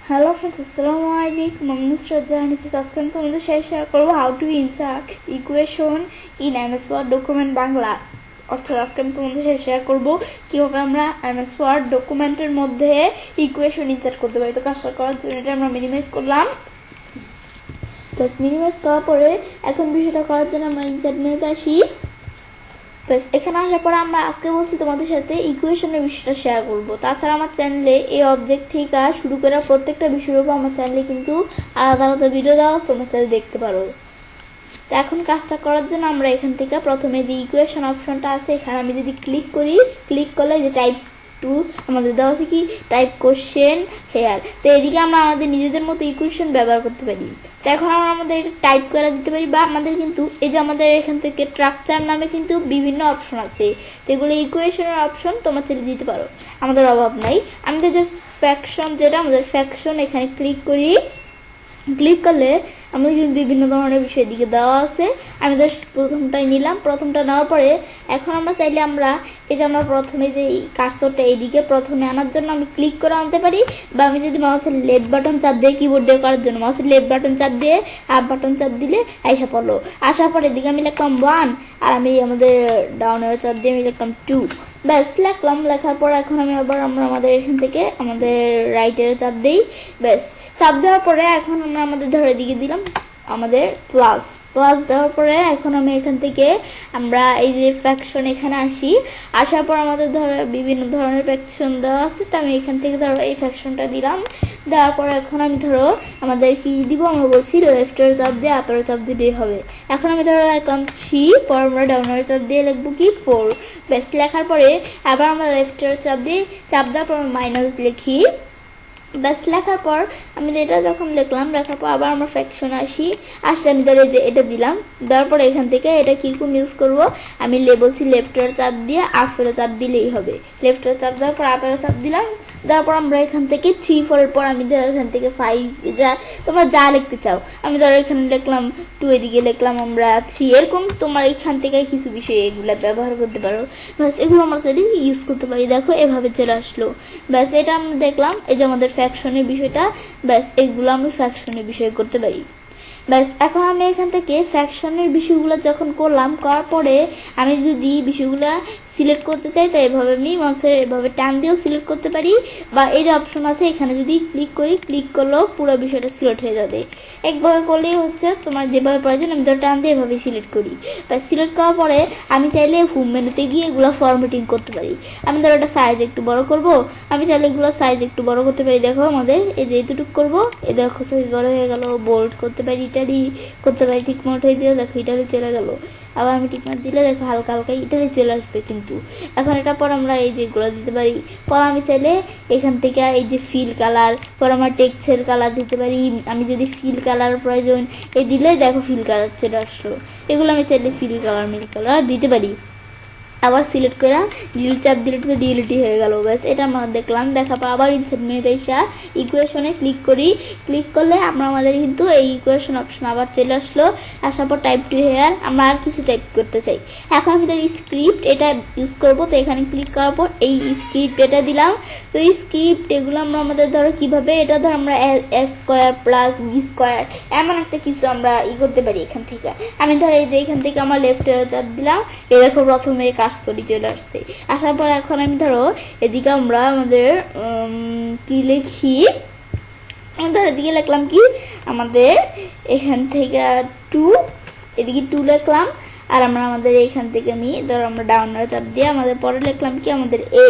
Hello friends, আসসালামু আলাইকুম। আমি নুসরাত জাহান। আজকে আমি তোমাদের সাথে শেয়ার করবো how to insert equation in MS Word document Bangla. অর্থাৎ আজকে আমি তোমাদের সাথে শেয়ার করবো কীভাবে আমরা এমএস ওয়ার্ড ডকুমেন্টের মধ্যে ইকুয়েশন ইনসার্ট করতে পারি। তো কাজটা করার জন্য এটা আমরা মিনিমাইজ করলাম। প্লাস মিনিমাইজ করার পরে এখন বিষয়টা করার জন্য আমরা ইনসার্ট মেনুতে আসি। ব্যাস এখানে আসার পরে আমরা আজকে বলছি তোমাদের সাথে ইকুয়েশনের বিষয়টা শেয়ার করবো। তাছাড়া আমার চ্যানেলে এই অবজেক্ট থেকে শুরু করে প্রত্যেকটা বিষয়ের উপর আমার চ্যানেলে কিন্তু আলাদা আলাদা ভিডিও দেওয়া আছে, তোমরা চ্যানেলে দেখতে পারো। তো এখন কাজটা করার জন্য আমরা এখান থেকে প্রথমে যে ইকুয়েশন অপশনটা আছে এখানে আমি যদি ক্লিক করি, ক্লিক করলে যে টাইপ টু আমাদের দেওয়া আছে কি টাইপ কোশ্চেন হেয়ার। তো এদিকে আমরা আমাদের নিজেদের মতো ইকুয়েশন ব্যবহার করতে পারি। তো এখন আমরা আমাদের টাইপ করে দিতে পারি, বা আমাদের কিন্তু এই যে আমাদের এখান থেকে স্ট্রাকচার নামে কিন্তু বিভিন্ন অপশন আছে, তো এগুলো ইকুয়েশনের অপশন তোমরা চেয়ে দিতে পারো, আমাদের অভাব নাই। আমাদের যে ফ্যাকশন, যেটা আমাদের ফ্যাকশন, এখানে ক্লিক করি। ক্লিক করলে আমাদের কিন্তু বিভিন্ন ধরনের বিষয়ের দিকে দেওয়া আছে। আমি তো প্রথমটাই নিলাম। প্রথমটা নেওয়ার পরে এখন আমরা চাইলে আমরা এই যে আমরা প্রথমে যে কার্সরটা এইদিকে প্রথমে আনার জন্য আমি ক্লিক করে আনতে পারি, বা আমি যদি মাউসের লেফট বাটন চাপ দিয়ে কিবোর্ড দিয়ে করার জন্য মাউসের লেফট বাটন চাপ দিয়ে আপ বাটন চাপ দিলে আইসা পড়লো। আসার পরে এদিকে আমি লিখলাম 1, আর আমি আমাদের ডাউনের চাপ দিয়ে আমি লিখলাম 2। ব্যাস লিখলাম। লেখার পর এখন আমি আবার আমাদের এখান থেকে আমাদের রাইটের চাপ দিই। ব্যাস চাপ দেওয়ার পরে এখন আমরা আমাদের ধরে দিকে দিলাম আমাদের প্লাস দেওয়ার পরে এখন আমি এখান থেকে আমরা এই যে ফ্যাকশন এখানে আসি। আসার পর আমাদের ধরো বিভিন্ন ধরনের ফ্যাকশন দেওয়া আছে, তো আমি এখান থেকে ধরো এই ফ্যাকশনটা দিলাম। দেওয়ার পর এখন আমি ধরো আমাদের কি দিব, আমরা বলছি লেফটের চাপ দিয়ে আপার চাপ দিলেই হবে। এখন আমি ধরো লিখলাম 3, পর আমরা ডাউনের চাপ দিয়ে লিখবো কি 4। বেশ লেখার পরে আবার আমরা লেফটের চাপ দিয়ে চাপ দেওয়ার পর মাইনাস লিখি। ব্যাস লেখার পর আমি এটা যখন লিখলাম, লেখার পর আবার আমরা ফ্যাকশনে আসলে আমি ধরে যে এটা দিলাম। দেওয়ার পরে এখান থেকে এটা কীরকম ইউজ করব, আমি বলছি লেফটের চাপ দিয়ে আপের চাপ দিলেই হবে। লেফটের চাপ দেওয়ার পর আপের চাপ দিলাম। দেওয়ার পর আমরা এখান থেকে 3, 4 পর আমি ধরো এখান থেকে 5, যা তোমরা যা লিখতে চাও, আমি ধরো এখানে লিখলাম 2, এদিকে লিখলাম আমরা 3, এরকম তোমরা এখান থেকে কিছু বিষয় এগুলো ব্যবহার করতে পারো। ব্যাস এগুলো আমরা চাইলে ইউজ করতে পারি। দেখো এভাবে চলে আসলো। ব্যাস এটা আমরা দেখলাম এই যে আমাদের ফ্যাকশনের বিষয়টা। ব্যাস এগুলো আমরা ফ্যাকশনের বিষয় করতে পারি। ব্যাস এখন আমি এখান থেকে ফ্যাকশনের বিষয়গুলো যখন করলাম, করার পরে আমি যদি বিষয়গুলো সিলেক্ট করতে চাই, তাই এভাবে আমি মাউসের এভাবে টান দিয়েও সিলেক্ট করতে পারি, বা এই যে অপশন আছে এখানে যদি ক্লিক করি, ক্লিক করলেও পুরো বিষয়টা সিলেক্ট হয়ে যাবে। একভাবে করলেই হচ্ছে, তোমার যেভাবে প্রয়োজন আমি ধর টান দিয়ে এভাবে সিলেক্ট করি। বা সিলেক্ট করার পরে আমি চাইলে হোম মেনুতে গিয়ে এগুলো ফরম্যাটিং করতে পারি। আমি ধরো একটা সাইজ একটু বড় করব, আমি চাইলে এগুলো সাইজ একটু বড় করতে পারি। দেখো আমাদের এই যে এতটুকু করবো, এই দেখো সাইজ বড় হয়ে গেল। বোল্ড করতে পারি, ইটালি করতে পারি, ঠিকমতো হয়ে দিলে দেখো ইটালি চলে গেল। আবার আমি টিকমার্ক দিলে দেখো হালকা হালকা ইটালি চলে আসবে। কিন্তু এখন এটা পর আমরা এই যেগুলো দিতে পারি। পর আমি চাইলে এখান থেকে এই যে ফিল কালার, পর আমার টেক্সের কালার দিতে পারি। আমি যদি ফিল কালার প্রয়োজন এই দিলে দেখো ফিল কালার চলে আসলো। এগুলো আমি চাইলে ফিল কালার মিল কালার দিতে পারি। আবার সিলেক্ট করে ডিলিট চাপ দিলে তো ডিলিটই হয়ে গেল। ব্যাস এটা আমরা দেখলাম। দেখার পর আবার ইনসার্ট মেনুতে এসে ইকুয়েশনে ক্লিক করি। ক্লিক করলে আমরা আমাদের কিন্তু এই ইকুয়েশন অপশন আবার চলে আসলো। আসার পর টাইপ টু হেয়ার আমরা আর কিছু টাইপ করতে চাই। এখন আমি ধর স্ক্রিপ্ট এটা ইউজ করব, তো এখানে ক্লিক করার পর এই স্ক্রিপ্ট এটা দিলাম। তো এই স্ক্রিপ্ট এগুলো আমরা আমাদের ধরো কীভাবে, এটা ধর আমরা এ স্কোয়ার প্লাস বি স্কোয়ার এমন একটা কিছু আমরা করতে পারি এখান থেকে। আমি ধর এই যে এখান থেকে আমার লেফটের চাপ দিলাম, এ দেখো প্রথমে কাজটি চলে আসছে। আসার পর এখন আমি ধরো এদিকে আমরা আমাদের কি লিখি, ধর এদিকে লিখলাম কি আমাদের এখান থেকে 2, এদিকে 2 লিখলাম। আর আমরা আমাদের এখান থেকে আমি ধরো আমরা ডাউনার চাপ দিয়ে আমাদের পরে লিখলাম কি আমাদের এ।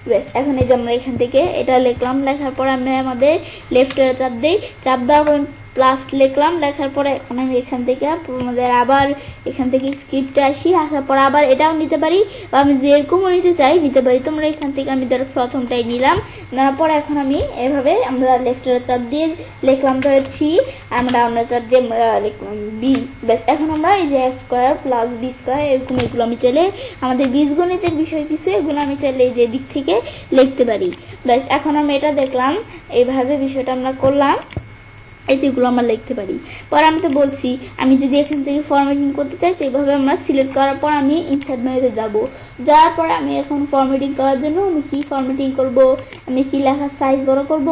ব্যাস এখন এই যে আমরা এখান থেকে এটা লিখলাম। লেখার পরে আমরা আমাদের লেফটের চাপ দিই, চাপ দেওয়ার পর প্লাস লিখলাম। লেখার পরে এখন আমি এখান থেকে আমাদের আবার এখান থেকে স্ক্রিপ্টে আসি। আসার পর আবার এটাও নিতে পারি, বা আমি যদি এরকমও নিতে চাই নিতে পারি। তোমরা এখান থেকে আমি ধরো প্রথমটাই নিলাম। নেওয়ার পরে এখন আমি এভাবে আমরা লেফটের চাপ দিয়ে লিখলাম ধরে 3, আর আমরা ডাউনের চাপ দিয়ে আমরা লিখলাম বি। ব্যাস এখন আমরা এই যে স্কোয়ার প্লাস বি স্কোয়ার এরকম এগুলো আমি চাইলে আমাদের বীজগণিতের বিষয় কিছু এগুলো আমি চাইলে এই যে দিক থেকে লিখতে পারি। ব্যাস এখন আমি এটা দেখলাম, এইভাবে বিষয়টা আমরা করলাম। এই যেগুলো আমরা লিখতে পারি। পরে আমি তো বলছি আমি যদি এখান থেকে ফরম্যাটিং করতে চাই, তো এইভাবে আমরা সিলেক্ট করার পর আমি ইনসার্ট মেনুতে যাব। যাওয়ার পরে আমি এখন ফরম্যাটিং করার জন্য আমি কি ফরম্যাটিং করব, আমি কি লেখার সাইজ বড় করব,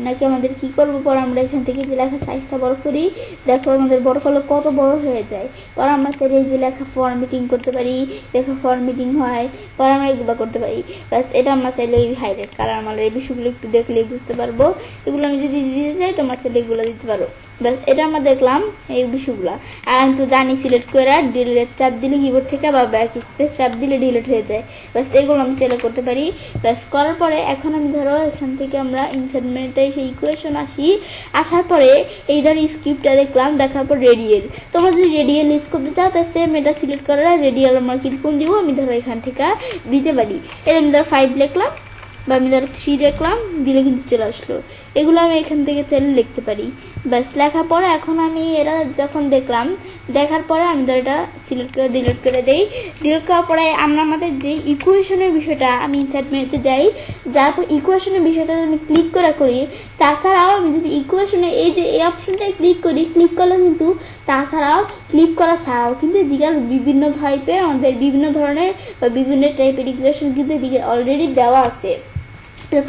নাকি আমাদের কি করবো, পর আমরা এখান থেকে যে লেখা সাইজটা বড় করি, দেখো আমাদের বড় করলে কত বড় হয়ে যায়। পর আমরা চাইলে এই যে লেখা ফরম্যাটিং করতে পারি, লেখা ফরম্যাটিং হয়, পর আমরা এগুলো করতে পারি। ব্যাস এটা আমরা চাইলে এই হাইলাইট কালার আমাদের এই বিষয়গুলো একটু দেখলেই বুঝতে পারবো। এগুলো আমি যদি দিতে চাই তোমরা চাইলে এগুলো দিতে পারো। ব্যাস এটা আমরা দেখলাম এই বিষয়গুলো। আর আমি তো জানি সিলেক্ট করে ডিলিট চাপ দিলে কিবোর্ড থেকে বা ব্যাক স্পেস চাপ দিলে ডিলিট হয়ে যায়। ব্যাস এগুলো আমি সিলেক্ট করতে পারি। ব্যাস করার পরে এখন আমি ধরো এখান থেকে আমরা ইনসার্ট মেনুতে সেই ইকুয়েশন আসার পরে এই ধরো স্ক্রিপ্টটা দেখলাম, দেখার পর রেডিয়াল। তোমরা যদি রেডিয়াল ইউজ করতে চাও তাহলে সেম এটা সিলেক্ট করে রেডিয়াল আমরা কিরকম দিব আমি ধরো এখান থেকে দিতে পারি। এটা আমি ধরো 5 লিখলাম বা আমি ধরো 3 দেখলাম, দিলে কিন্তু চলে আসলো। এগুলো আমি এখান থেকে চাইলে লিখতে পারি। ব্যাস লেখার পরে এখন আমি এরা যখন দেখলাম, দেখার পরে আমি ধর এটা সিলেক্ট করে ডিলিট করে দেই। ডিলিট করার পরে আমরা আমাদের যে ইকুয়েশনের বিষয়টা আমি ইনসার্ট মেনুতে যাই, যার পর ইকুয়েশনের বিষয়টা আমি ক্লিক করি। তাছাড়াও আমি যদি ইকুয়েশনে এই যে এই অপশনটায় ক্লিক করি, ক্লিক করলে কিন্তু তাছাড়াও ক্লিক করা ছাড়াও কিন্তু এদিকে বিভিন্ন টাইপের আমাদের বিভিন্ন ধরনের বা বিভিন্ন টাইপের ইকুয়েশন কিন্তু এদিকে অলরেডি দেওয়া আছে।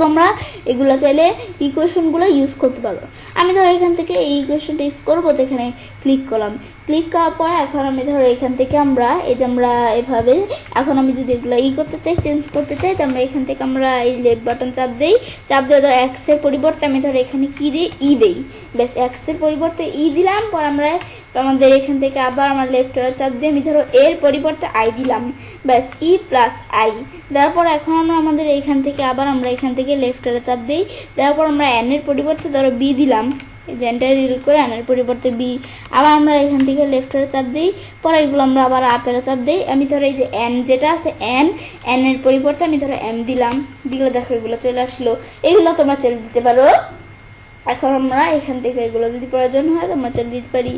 তোমরা এগুলো চাইলে ইকুয়েশনগুলো ইউজ করতে পারো। আমি ধরো এখান থেকে এই ইকুয়েশনটা ইউজ করবো, তো এখানে ক্লিক করলাম। ক্লিক করার পরে এখন আমি ধরো এখান থেকে আমরা এই যে আমরা এভাবে এখন আমি যদি এগুলো করতে চাই, চেঞ্জ করতে চাই, তো আমরা এখান থেকে আমরা এই লেফট বাটন চাপ দিই। চাপ দিয়ে ধরো এক্সের পরিবর্তে আমি ধরো এখানে কি দিই দেই। ব্যাস এক্সের পরিবর্তে দিলাম। পর আমরা আমাদের এখান থেকে আবার আমার লেফট চাপ দিয়ে আমি ধরো এর পরিবর্তে আই দিলাম। ব্যাস +i দেওয়ার পর এখন আমরা আমাদের এখান থেকে আবার আমরা এখান থেকে লেফট চাপ দিই। দেওয়ার পর আমরা এন এর পরিবর্তে ধরো বি দিলাম। এন্টার ডিলিট করে এন এর পরিবর্তে বি। আবার আমরা এখান থেকে লেফটের চাপ দিই। পরে এগুলো আমরা আবার আপের চাপ দিই। আমি ধরো এই যে এন যেটা আছে এন এর পরিবর্তে আমি ধরো এম দিলাম। দিলে দেখো এগুলো চলে আসলো। এগুলো তোমরা চেঞ্জ দিতে পারো। এখন আমরা এখান থেকে এগুলো যদি প্রয়োজন হয় তোমরা চেঞ্জ দিতে পারি।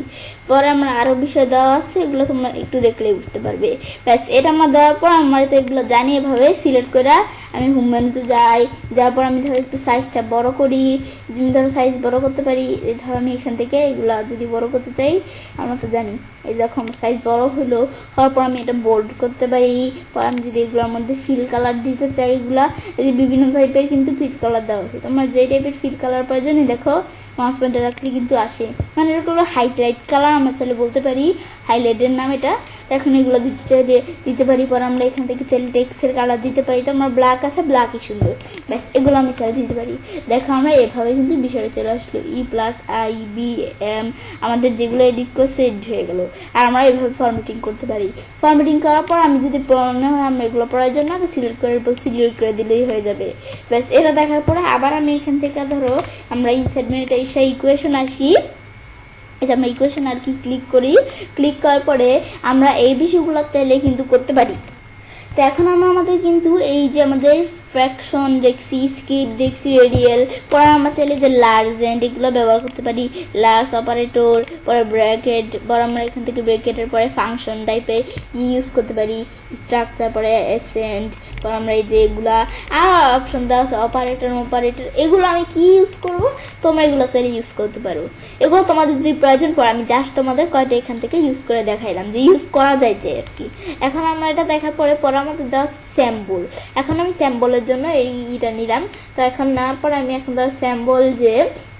পরে আমরা আরও বিষয় দেওয়া আছে, এগুলো তোমরা একটু দেখলেই বুঝতে পারবে। ব্যাস এটা আমার দেওয়ার পর আমার তো এগুলো জানি এভাবে সিলেক্ট করে আমি হোম মেনুতে যাই। যাওয়ার পর আমি ধরো একটু সাইজটা বড় করি। আমি ধরো সাইজ বড় করতে পারি। এই ধরো আমি এখান থেকে এগুলো যদি বড় করতে চাই, আমরা তো জানি এই দেখো আমার সাইজ বড় হলো। হওয়ার পর আমি এটা বোল্ড করতে পারি। পর আমি যদি এগুলোর মধ্যে ফিল কালার দিতে চাই, এগুলা এই বিভিন্ন টাইপের কিন্তু ফিল কালার দেওয়া আছে। তোমার যে টাইপের ফিল কালার প্রয়োজনই দেখো মাউস পয়েন্টার রাখলে কিন্তু আসে। মানে এরকম হাইলাইট কালার আমরা চাইলে বলতে পারি, হাইলাইটের নাম এটা। এখন এগুলো দিতে চাইলে দিতে পারি। পর আমরা এখান থেকে চাইলে টেক্সের কালার দিতে পারি। তো আমার ব্ল্যাক আছে, ব্ল্যাকই সুন্দর। ব্যাস এগুলো আমি চাইলে দিতে পারি। দেখো আমরা এভাবে কিন্তু বিষয়টা চলে আসলো। E+I+B+M আমাদের যেগুলো এডিট করছে এডিট হয়ে গেলো। আর আমরা এভাবে ফরম্যাটিং করতে পারি। ফরম্যাটিং করার পর আমি যদি মনে হয় আমরা এগুলো প্রয়োজন না, তো সিলেক্ট করে বলছি ডিলিট করে দিলেই হয়ে যাবে। ব্যাস এটা দেখার পরে আবার আমি এখান থেকে ধরো আমরা ইনসার্ট মেনুতে এসে ইকুয়েশন আসি। এটা আমরা ইকুয়েশন আর কি ক্লিক করি। ক্লিক করার পরে আমরা এই বিষয়গুলো চাইলে কিন্তু করতে পারি। তো এখন আমরা আমাদের কিন্তু এই যে আমাদের ফ্র্যাকশন দেখছি, স্ক্রিপ্ট দেখছি, রেডিয়াল, পরে আমরা চাইলে যে লার্জেন্ট এগুলো ব্যবহার করতে পারি। লার্জ অপারেটর, পরে ব্র্যাকেট, পরে আমরা এখান থেকে ব্র্যাকেটের পরে ফাংশন টাইপের ইউজ করতে পারি। স্ট্রাকচার, পরে এসেন্ট, পরে আমরা এই যে এগুলা আর অপশন দেওয়া আছে অপারেটর এগুলো আমি কি ইউজ করব, তোমরা এগুলো চাইলে ইউজ করতে পারো। এগুলো তোমাদের যদি প্রয়োজন পড়ে আমি জাস্ট তোমাদের কয়টা এখান থেকে ইউজ করে দেখাইলাম যে ইউজ করা যায় যে আর কি। এখন আমরা এটা দেখার পরে আমাদের দেওয়া স্যাম্বল। এখন আমি স্যাম্বলের জন্য এইটা নিলাম। তো এখন নেওয়ার পরে আমি এখন ধরো স্যাম্বল যে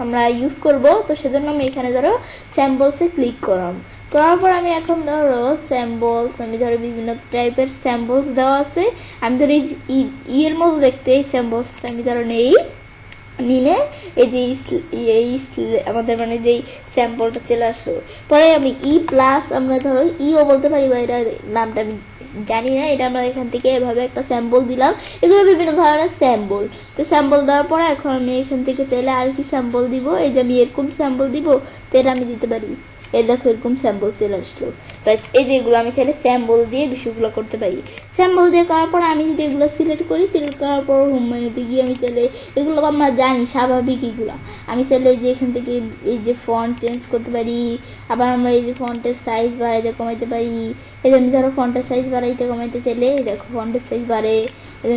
আমরা ইউজ করব, তো সেজন্য আমি এখানে ধরো স্যাম্বলসে ক্লিক করলাম। করার পর আমি এখন ধরো স্যাম্বলস, আমি ধরো বিভিন্ন টাইপের স্যাম্বলস দেওয়া আছে। আমি ধরো এই এর মতো দেখতে এই স্যাম্বলসটা আমি ধরো নেই নিলে এই যে আমাদের মানে যেই স্যাম্পলটা চলে আসলো। পরে আমি আমরা ধরো ও বলতে পারি বা এটা নামটা আমি জানি না। এটা আমরা এখান থেকে এভাবে একটা স্যাম্পল দিলাম। এগুলো বিভিন্ন ধরনের স্যাম্পল। তো স্যাম্পল দেওয়ার পরে এখন আমি এখান থেকে চাইলে আর কি স্যাম্পল দিব, এই যে আমি এরকম স্যাম্পল দিব, তো এটা আমি দিতে পারি। এই দেখো এরকম স্যাম্পল চলে আসলো। ব্যাস এই যে এগুলো আমি চাইলে স্যাম্পল দিয়ে বিষয়গুলো করতে পারি। স্যাম্পল দিয়ে করার পর আমি যদি এগুলো সিলেক্ট করি, সিলেক্ট করার পর হোম মেনুতে গিয়ে আমি চাইলে এগুলো আমরা জানি স্বাভাবিক এগুলো আমি চাইলে যে এখান থেকে এই যে ফন্ট চেঞ্জ করতে পারি। আবার আমরা এই যে ফন্টের সাইজ বাড়াইতে কমাইতে পারি। এই যে আমি ধরো ফন্টের সাইজ বাড়াইতে কমাইতে চাইলে এই দেখো ফন্টের সাইজ বাড়ে।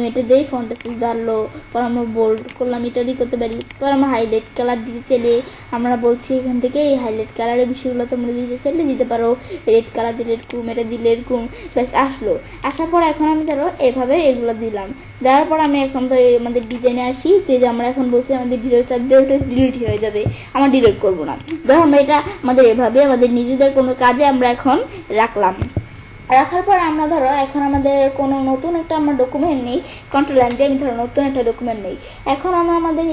এটা দেই ফন্টের সাইজ বাড়লো। পর আমরা বোল্ড করলাম, ইত্যাদি করতে পারি। তো আমরা হাইলাইট কালার দিতে চাইলে আমরা বলছি এখান থেকে এই হাইলাইট কালারের বিষয়গুলো তোমরা দিতে চাইলে দিতে পারো। রেড কালার দিলে এরকম, এটা দিলে এরকম, ব্যাস আসলো। আসার পর এখন আমি ধরো এভাবে এগুলো দিলাম। দেওয়ার পর আমি এখন তো আমাদের ডিজাইনে আসি, যে আমরা এখন বলছি আমাদের ডিলিট চাপ দিয়ে ওটা ডিলিট হয়ে যাবে, আমরা ডিলিট করবো না। ধরো আমরা এটা আমাদের এভাবে আমাদের নিজেদের কোনো কাজে আমরা এখন রাখলাম। রাখার পর আমরা ধরো এখন আমাদের কোনো নতুন একটা আমরা ডকুমেন্ট নেই, কন্ট্রোল এন দিয়ে আমি ধরো নতুন একটা ডকুমেন্ট নেই। এখন আমরা আমাদের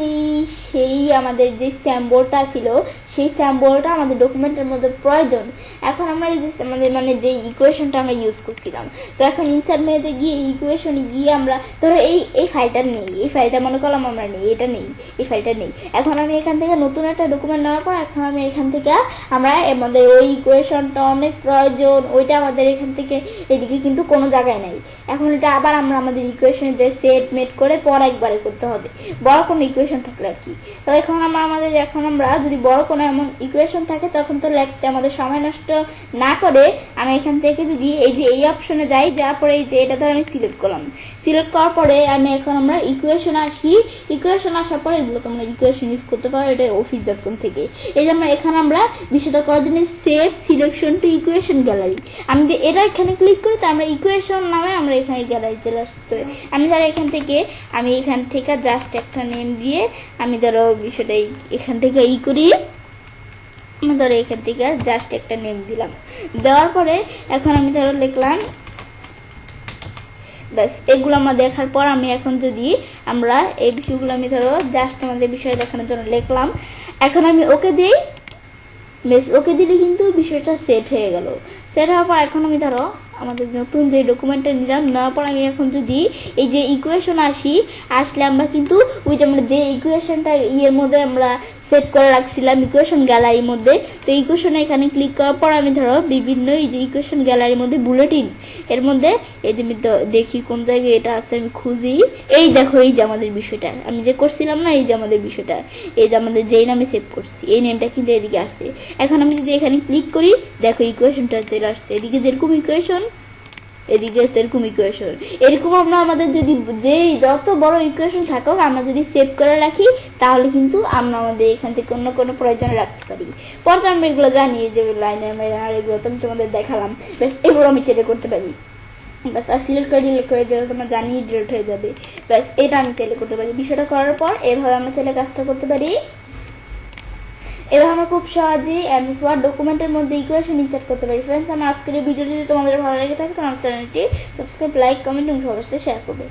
আমাদের যে স্যাম্বলটা ছিল সেই স্যাম্বলটা আমাদের ডকুমেন্টের মধ্যে প্রয়োজন। এখন আমরা এই যে আমাদের মানে যে ইকুয়েশনটা আমরা ইউজ করছিলাম, তো এখন ইনসার্ট মেনুতে গিয়ে ইকুয়েশনে গিয়ে আমরা ধরো এই ফাইলটা নেই, এই ফাইলটা মনে করলাম আমরা নেই, এটা নেই, এই ফাইলটা নেই। এখন আমি এখান থেকে নতুন একটা ডকুমেন্ট নেওয়ার পর এখন আমি এখান থেকে আমরা আমাদের ওই ইকুয়েশনটা অনেক প্রয়োজন, ওইটা আমাদের এখান থেকে এদিকে কিন্তু কোনো জায়গায় নাই। এখন এটা আবার আমরা আমাদের ইকুয়েশনে যে সেট মেট করে পর একবারে করতে হবে, বড় কোনো ইকুয়েশন থাকলে আর কি। তো এখন আমরা যদি বড় কোনো এমন ইকুয়েশন থাকে তখন তো লিখতে আমাদের সময় নষ্ট না করে আমি এখান থেকে যদি এই যে এই অপশনে যাই, যাওয়ার পরে এই যে এটা ধর আমি সিলেক্ট করলাম, সিলেক্ট করার পরে আমি এখন আমরা ইকুয়েশন আসি। ইকুয়েশন আসার পরে এগুলো তোমরা ইকুয়েশন ইউজ করতে পারো, এটা office.com থেকে। এই যে এখানে আমরা বিষয়টা করার জন্য save selection to equation gallery, আমি এটা এখানে ক্লিক করি, তো আমরা ইকুয়েশন নামে আমরা এখানে গ্যালারি চলে আসছে। আমি ধরো এখান থেকে জাস্ট একটা নেম দিয়ে আমি ধরো বিষয়টা এখান থেকে করি, ধরো এখান থেকে জাস্ট একটা নেম দিলাম। দেওয়ার পরে এখন আমি ধরো লিখলাম, ব্যাস এগুলো আমরা দেখার পর আমি এখন যদি আমরা এই বিষয়গুলো আমি ধরো জাস্ট আমাদের বিষয় দেখানোর জন্য লিখলাম। এখন আমি ওকে দিই, বেশ ওকে দিলে কিন্তু বিষয়টা সেট হয়ে গেল। সেট হওয়ার পর এখন আমি ধরো আমাদের নতুন যে ডকুমেন্টটা নিলাম, নেওয়ার পর আমি এখন যদি এই যে ইকুয়েশন আসলে আমরা কিন্তু ওই যে আমরা যে ইকুয়েশনটা মধ্যে আমরা সেট করে রাখছিলাম ইকুয়েশন গ্যালারির মধ্যে, তো ইকুয়েশনে এখানে ক্লিক করার পর আমি ধরো বিভিন্ন এই যে ইকুয়েশন গ্যালারির মধ্যে বুলেটিন এর মধ্যে এই যে আমি দেখি কোন জায়গায় এটা আছে, আমি খুঁজি, এই দেখো এই যে আমাদের বিষয়টা আমি যে করছিলাম না, এই যে আমাদের বিষয়টা, এই যে আমাদের যেই নামে সেভ করছি এই নেমটা কিন্তু এদিকে আসছে। এখন আমি যদি এখানে ক্লিক করি, দেখো ইকুয়েশনটা চলে আসছে, এদিকে যেরকম ইকুয়েশন এদিকে সেরকম ইকুয়েশন। এরকম আমরা আমাদের যদি যত বড় ইকুয়েশন থাকুক আমরা যদি সেভ করে রাখি তাহলে কিন্তু আমরা আমাদের এখান থেকে অন্য কোনো প্রয়োজনে রাখতে পারি। পরে আমরা এগুলো জানি যে লাইনের আর এগুলো তো আমি তোমাদের দেখালাম, ব্যাস এগুলো আমি চেলে করতে পারি। ব্যাস আর সিলেক্ট করে ডিলিট করে দিলে তোমরা জানি ডিলিট হয়ে যাবে। ব্যাস এটা আমি চেলে করতে পারি। বিষয়টা করার পর এভাবে আমরা চেলে কাজটা করতে পারি। এবার আমরা খুব সহজেই এমএস ওয়ার্ড ডকুমেন্টের মধ্যে ইকুয়েশন ইনসার্ট করতে পারি। ফ্রেন্ডস, আমার আজকের এই ভিডিও যদি তোমাদের ভালো লেগে থাকে তো আমার চ্যানেলটি সাবস্ক্রাইব, লাইক, কমেন্ট এবং সবার সাথে শেয়ার করবে।